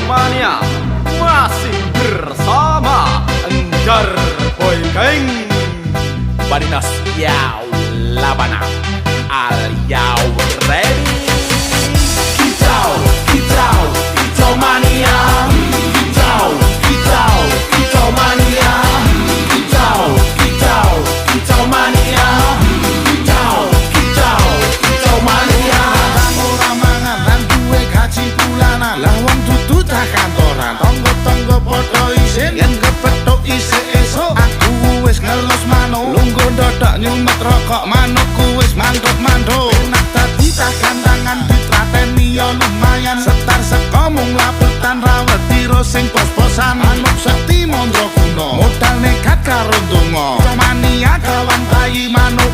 Mania masih bersama Enggar Boy Gang Barinas Yau Labana Al Yau Ready Kitau Mania Kitau Mania Kitau Mania Kitau Mania Ora mangan lan duwe gaji bulanan lah wong dudu tak kantoran tonggo-tonggo padha isin yen kepethuk isih esuk aku wis ngelus manuk lungguh ndodok nyumet rokok manukku wis mantuk-mantuk enak dadi tak gandangan ditrateni yo lumayan setar seko mung laputan rawet tiro sing pos-posan manuk sekti mondro kuno modal nekat karo donga mania kawan bayi manuk